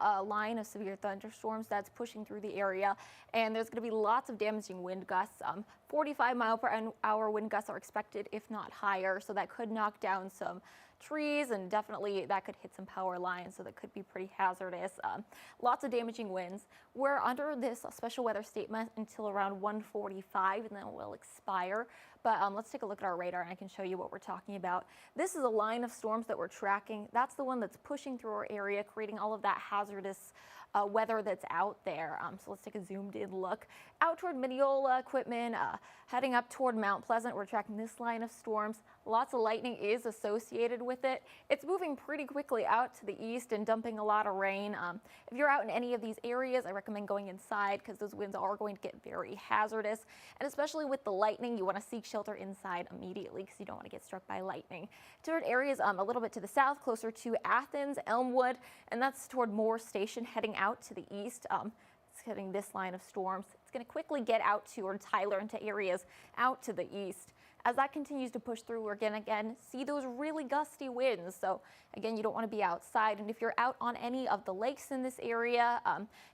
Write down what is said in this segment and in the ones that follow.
a line of severe thunderstorms that's pushing through the area, and there's going to be lots of damaging wind gusts. 45-mile-per-hour wind gusts are expected, if not higher, so that could knock down some trees, and definitely that could hit some power lines, so that could be pretty hazardous. Lots of damaging winds. We're under this special weather statement until around 1:45, and then it will expire. But let's take a look at our radar, and I can show you what we're talking about. This is a line of storms that we're tracking. That's the one that's pushing through our area, creating all of that hazardous weather that's out there. So let's take a zoomed in look out toward Mineola, Quitman, heading up toward Mount Pleasant. We're tracking this line of storms. Lots of lightning is associated with it. It's moving pretty quickly out to the east and dumping a lot of rain. If you're out in any of these areas, I recommend going inside because those winds are going to get very hazardous. And especially with the lightning, you want to seek shelter inside immediately because you don't want to get struck by lightning. Toward areas a little bit to the south, closer to Athens, Elmwood, and that's toward Moore Station, heading out to the east. It's hitting this line of storms. It's going to quickly get out toward Tyler into areas out to the east. As that continues to push through, we're again see those really gusty winds. So again, you don't want to be outside. And if you're out on any of the lakes in this area,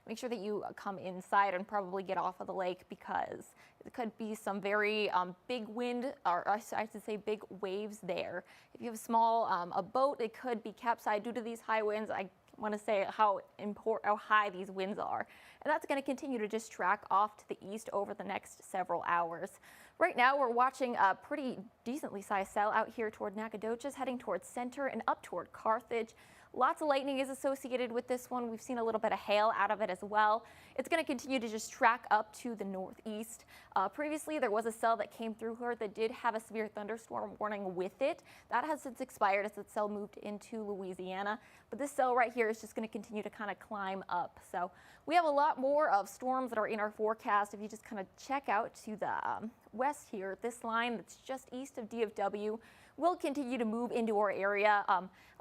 make sure that you come inside and probably get off of the lake because it could be some very big wind, or I should say big waves there. If you have a small a boat, it could be capsized due to these high winds. I want to say how high these winds are. And that's going to continue to just track off to the east over the next several hours. Right now, we're watching a pretty decently sized cell out here toward Nacogdoches, heading towards Center and up toward Carthage. Lots of lightning is associated with this one. We've seen a little bit of hail out of it as well. It's going to continue to just track up to the northeast. Previously, there was a cell that came through here that did have a severe thunderstorm warning with it. That has since expired as the cell moved into Louisiana. But this cell right here is just going to continue to kind of climb up. So we have a lot more of storms that are in our forecast. If you just kind of check out to the west here, this line that's just east of DFW will continue to move into our area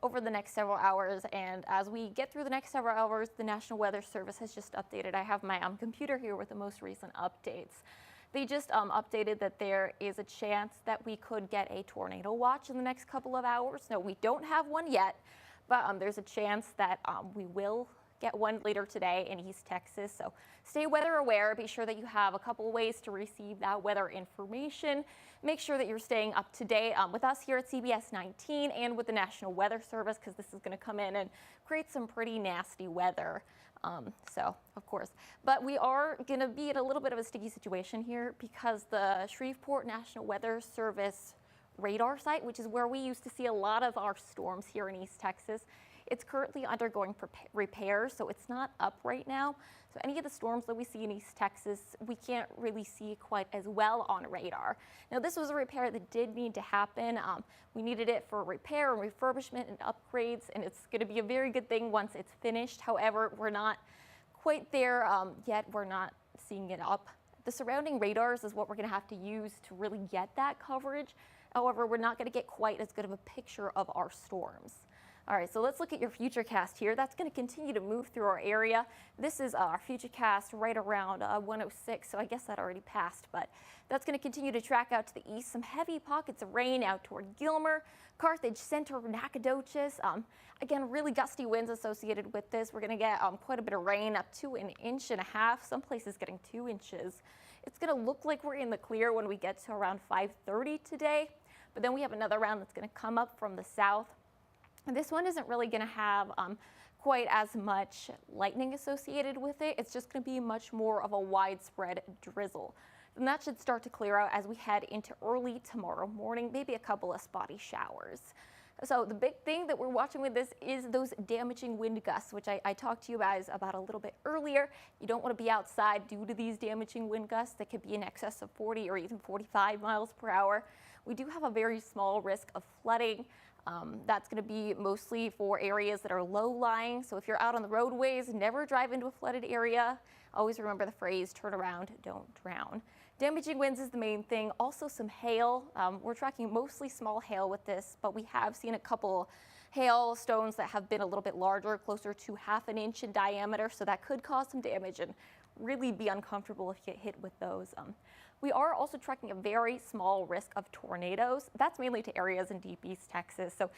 over the next several hours. And as we get through the next several hours, the National Weather Service has just updated. I have my computer here with the most recent updates. They just updated that there is a chance that we could get a tornado watch in the next couple of hours. No, we don't have one yet, but there's a chance that we will get one later today in East Texas. So stay weather aware. Be sure that you have a couple ways to receive that weather information. Make sure that you're staying up to date with us here at CBS19 and with the National Weather Service, because this is going to come in and create some pretty nasty weather. So, of course, but we are going to be in a little bit of a sticky situation here because the Shreveport National Weather Service radar site, which is where we used to see a lot of our storms here in East Texas, it's currently undergoing repairs, so it's not up right now. So any of the storms that we see in East Texas, we can't really see quite as well on radar. Now, this was a repair that did need to happen. We needed it for repair and refurbishment and upgrades, and it's going to be a very good thing once it's finished. However, we're not quite there yet. We're not seeing it up. The surrounding radars is what we're going to have to use to really get that coverage. However, we're not going to get quite as good of a picture of our storms. All right, so let's look at your futurecast here. That's going to continue to move through our area. This is our futurecast right around 106, so I guess that already passed, but that's going to continue to track out to the east. Some heavy pockets of rain out toward Gilmer, Carthage, Center, Nacogdoches. Again, really gusty winds associated with this. We're going to get quite a bit of rain, up to 1.5 inches, some places getting 2 inches. It's going to look like we're in the clear when we get to around 5:30 today, but then we have another round that's going to come up from the south. And this one isn't really going to have quite as much lightning associated with it. It's just going to be much more of a widespread drizzle. And that should start to clear out as we head into early tomorrow morning, maybe a couple of spotty showers. So the big thing that we're watching with this is those damaging wind gusts, which I talked to you guys about a little bit earlier. You don't want to be outside due to these damaging wind gusts that could be in excess of 40 or even 45 miles per hour. We do have a very small risk of flooding. That's going to be mostly for areas that are low-lying. So if you're out on the roadways, never drive into a flooded area. Always remember the phrase, turn around, don't drown. Damaging winds is the main thing. Also some hail. We're tracking mostly small hail with this, but we have seen a couple hailstones that have been a little bit larger, closer to 1/2 inch in diameter. So that could cause some damage and really be uncomfortable if you get hit with those. We are also tracking a very small risk of tornadoes. That's mainly to areas in deep East Texas. So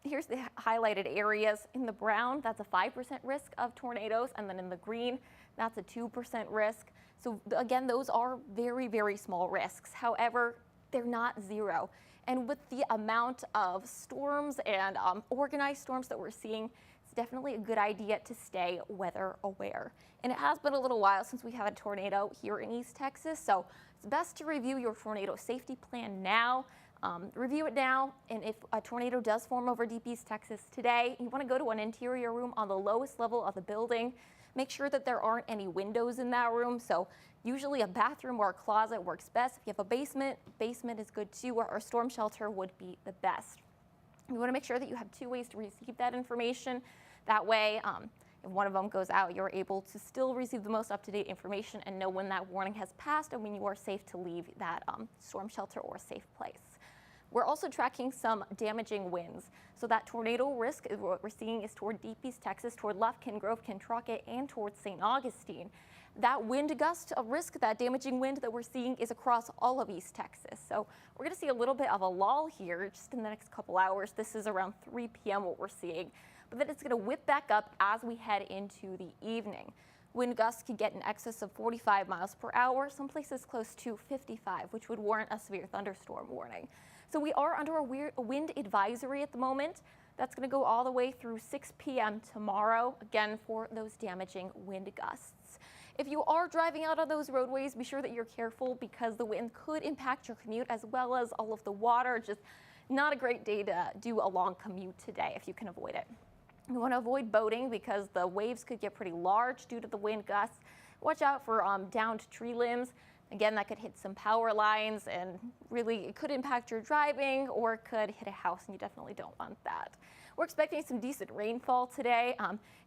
here's the highlighted areas. In the brown, that's a 5% risk of tornadoes, and then in the green, that's a 2% risk. So again, those are very, very small risks. However, they're not zero. And with the amount of storms and organized storms that we're seeing, it's definitely a good idea to stay weather aware. And it has been a little while since we had a tornado here in East Texas, so it's best to review your tornado safety plan now. Review it now, and if a tornado does form over deep East Texas today, you want to go to an interior room on the lowest level of the building. Make sure that there aren't any windows in that room, so usually a bathroom or a closet works best. If you have a basement is good too, or a storm shelter would be the best. You want to make sure that you have 2 ways to receive that information. That way, if one of them goes out, you're able to still receive the most up-to-date information and know when that warning has passed and when you are safe to leave that storm shelter or safe place. We're also tracking some damaging winds. So that tornado risk is what we're seeing is toward deep East Texas, toward Lufkin, Grove, Kentucky, and towards St. Augustine. That wind gust of risk, that damaging wind that we're seeing is across all of East Texas. So we're going to see a little bit of a lull here just in the next couple hours. This is around 3 p.m. what we're seeing. But then it's going to whip back up as we head into the evening. Wind gusts could get in excess of 45 miles per hour, some places close to 55, which would warrant a severe thunderstorm warning. So we are under a wind advisory at the moment. That's going to go all the way through 6 p.m. tomorrow, again, for those damaging wind gusts. If you are driving out on those roadways, be sure that you're careful because the wind could impact your commute as well as all of the water. Just not a great day to do a long commute today if you can avoid it. You want to avoid boating because the waves could get pretty large due to the wind gusts. Watch out for downed tree limbs. Again, that could hit some power lines and really it could impact your driving or it could hit a house, and you definitely don't want that. We're expecting some decent rainfall today.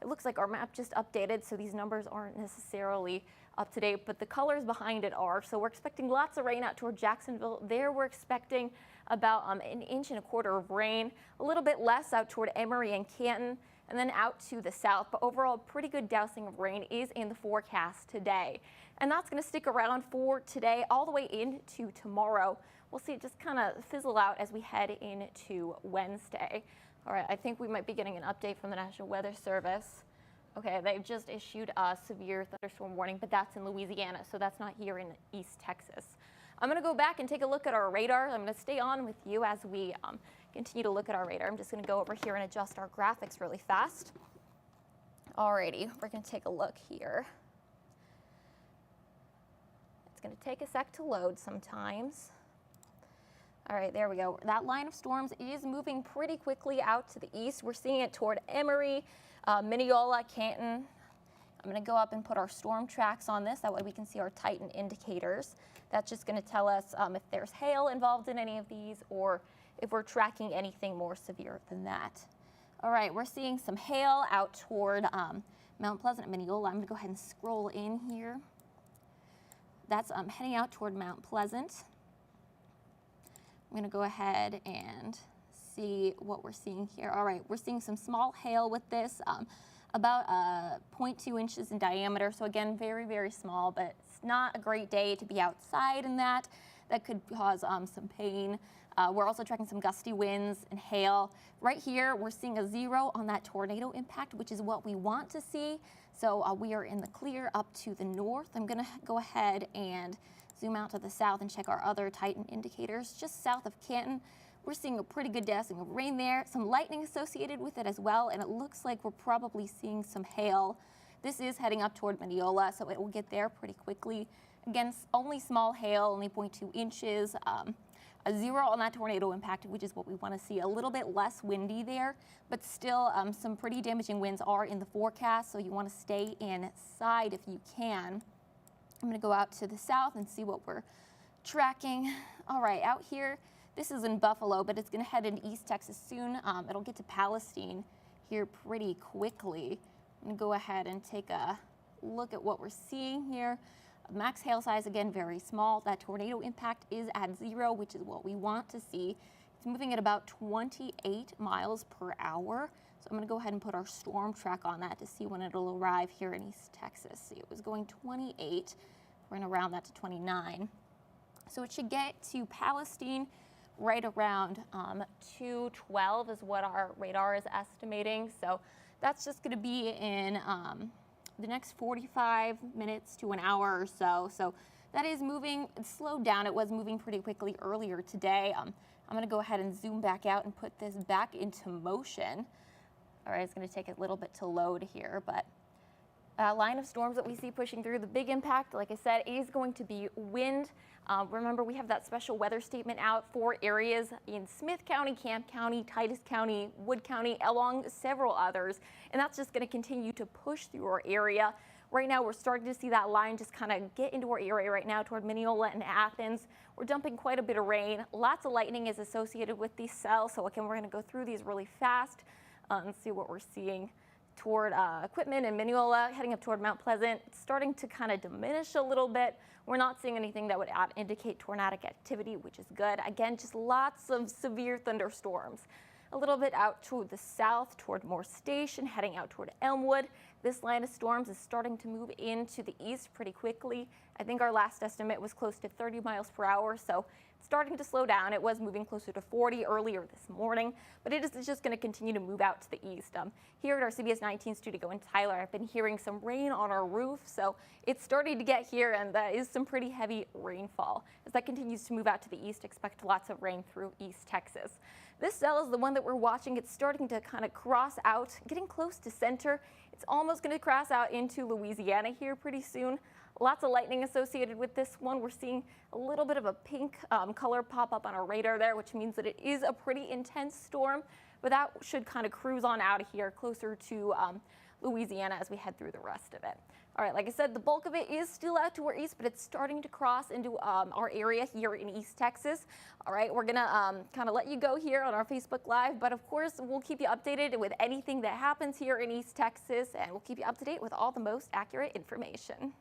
It looks like our map just updated, so these numbers aren't necessarily up to date, but the colors behind it are. So we're expecting lots of rain out toward Jacksonville. There we're expecting about 1.25 inches of rain, a little bit less out toward Emory and Canton, and then out to the south. But overall, pretty good dousing of rain is in the forecast today. And that's going to stick around for today all the way into tomorrow. We'll see it just kind of fizzle out as we head into Wednesday. All right, I think we might be getting an update from the National Weather Service. Okay, they've just issued a severe thunderstorm warning, but that's in Louisiana, so that's not here in East Texas. I'm going to go back and take a look at our radar. I'm going to stay on with you as we continue to look at our radar. I'm just going to go over here and adjust our graphics really fast. Alrighty, we're going to take a look here. It's going to take a sec to load sometimes. All right, there we go. That line of storms is moving pretty quickly out to the east. We're seeing it toward Emory, Mineola, Canton. I'm going to go up and put our storm tracks on this. That way we can see our Titan indicators. That's just going to tell us if there's hail involved in any of these or if we're tracking anything more severe than that. All right, we're seeing some hail out toward Mount Pleasant and Mineola. I'm going to go ahead and scroll in here. That's heading out toward Mount Pleasant. I'm going to go ahead and see what we're seeing here. All right, we're seeing some small hail with this, about 0.2 inches in diameter. So again, very, very small, but it's not a great day to be outside in that. That could cause some pain. We're also tracking some gusty winds and hail. Right here, we're seeing a 0 on that tornado impact, which is what we want to see. So we are in the clear up to the north. I'm going to go ahead and zoom out to the south and check our other Titan indicators. Just south of Canton, we're seeing a pretty good dousing of rain there, some lightning associated with it as well, and it looks like we're probably seeing some hail. This is heading up toward Mineola, so it will get there pretty quickly. Again, only small hail, only 0.2 inches. A 0 on that tornado impact, which is what we want to see. A little bit less windy there, but still some pretty damaging winds are in the forecast, so you want to stay inside if you can. I'm going to go out to the south and see what we're tracking. All right, out here, this is in Buffalo, but it's going to head into East Texas soon. It'll get to Palestine here pretty quickly. I'm going to go ahead and take a look at what we're seeing here. Max hail size, again, very small. That tornado impact is at 0, which is what we want to see. It's moving at about 28 miles per hour. So I'm going to go ahead and put our storm track on that to see when it'll arrive here in East Texas. See, it was going 28. We're going to round that to 29. So it should get to Palestine right around 212 is what our radar is estimating. So that's just going to be in the next 45 minutes to an hour or so. So that is moving, it's slowed down. It was moving pretty quickly earlier today. I'm going to go ahead and zoom back out and put this back into motion. All right, it's going to take a little bit to load here, but line of storms that we see pushing through, the big impact, like I said, is going to be wind. Remember, we have that special weather statement out for areas in Smith County, Camp County, Titus County, Wood County, along several others, and that's just going to continue to push through our area. Right now, we're starting to see that line just kind of get into our area right now toward Mineola and Athens. We're dumping quite a bit of rain. Lots of lightning is associated with these cells, so again, we're going to go through these really fast and see what we're seeing toward Equipment and Mineola, heading up toward Mount Pleasant. It's starting to kind of diminish a little bit. We're not seeing anything that would indicate tornadic activity, which is good. Again, just lots of severe thunderstorms. A little bit out to the south toward Moore Station, heading out toward Elmwood. This line of storms is starting to move into the east pretty quickly. I think our last estimate was close to 30 miles per hour, so it's starting to slow down. It was moving closer to 40 earlier this morning, but it is just going to continue to move out to the east. Here at our CBS19 studio in Tyler, I've been hearing some rain on our roof, so it's starting to get here, and that is some pretty heavy rainfall. As that continues to move out to the east, expect lots of rain through East Texas. This cell is the one that we're watching. It's starting to kind of cross out, getting close to center. It's almost going to cross out into Louisiana here pretty soon. Lots of lightning associated with this one. We're seeing a little bit of a pink color pop up on our radar there, which means that it is a pretty intense storm, but that should kind of cruise on out of here closer to Louisiana as we head through the rest of it. All right, like I said, the bulk of it is still out to our east, but it's starting to cross into our area here in East Texas. All right, we're gonna kind of let you go here on our Facebook Live, but of course, we'll keep you updated with anything that happens here in East Texas, and we'll keep you up to date with all the most accurate information.